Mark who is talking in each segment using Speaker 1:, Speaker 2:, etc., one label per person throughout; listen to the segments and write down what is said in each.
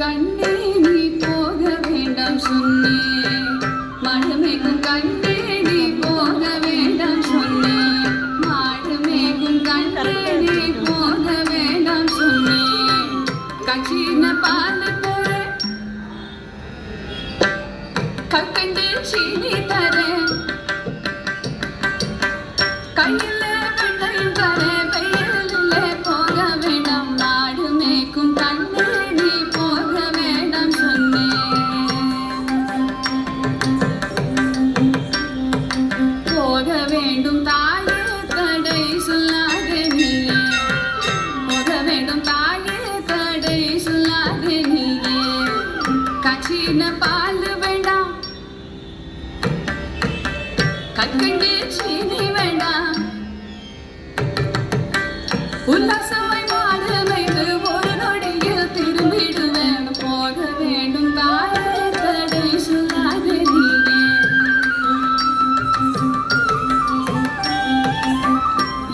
Speaker 1: கண்ணே நீ போக வேண்டாம் சொன்னேன், மழமேகும் கண்ணே நீ போக வேண்டாம் சொன்னேன், மாடுமேகும் கண்ணே நீ போக வேண்டாம் சொன்னேன், கட்சின பால் போற கற்கண்டு சீனி தரேன், கையில் வெள்ளையும் தரேன், வெயிலே போக வேண்டாம், நாடு மேய்க்கும் கண்ணே நீ போக வேண்டாம் சொன்னேன், போக வேண்டும் தாயே தடை சொல்லாதே நீயே, போக வேண்டும் தாயே தடை சொல்லாதே நீயே, கட்சின பால் வேண்டாம், கற்கண்டு சீனி வேண்டாம், உல்லாசமாய் வாழ வைத்து ஒரு நொடியில் திரும்பிடுவேன், போக வேண்டும் தாயே தடை சொல்லாதே நீயே,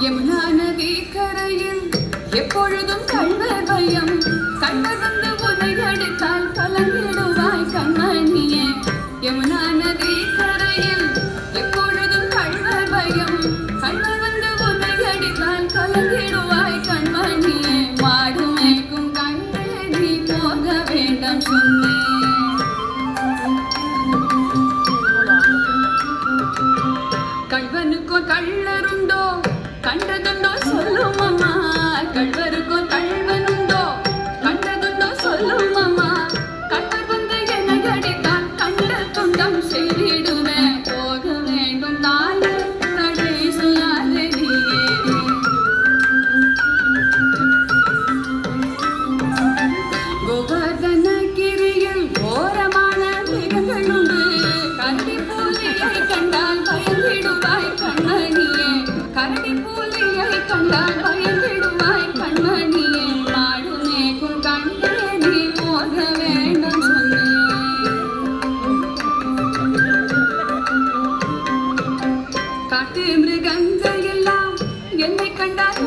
Speaker 1: யமுனா நதி கரையில் எப்பொழுதும் கள்வர் பயம், கள்வர் வந்து உன்னை அடித்தால் கலங்கிடுவாய் கண்மணியே, யமுனா நதி கரையில் எப்பொழுதும் கள்வர் பயம், கள்வர் வந்து உன்னை அடித்தால் கலங்கிடுவாய் கண்மணியே, மாடு மேய்க்கும் கண்ணே நீ போக வேண்டாம் சொன்னேன், கள்வனுக்கோ கள்ளருண்டோ கண்டதுண்டோ சொல்லும் அம்மா, கள்வருக்கோ கள்வனுண்டோ கண்டதுண்டோ சொல்லும் அம்மா, கள்வர் வந்து என்னை அடித்தால் கண்ட துண்டம் செய்திடுவேன், போக வேண்டும் தாயே தடை சொல்லாதே நீயே, கோவர்தனகிரியில் ஓரமான மிருகங்கள் உண்டு, கரடி பூலியை கண்டால் பயந்திடுவாய் கண்மணியே, கரடி பூலியை கண்டால் பயந்திடுவாய் கண்மணியே, மாடு மேய்க்கும் கண்ணே நீ போக வேண்டாம் சொன்னேன், காட்டு மிருகங்கள் எல்லாம் என்னை கண்டால்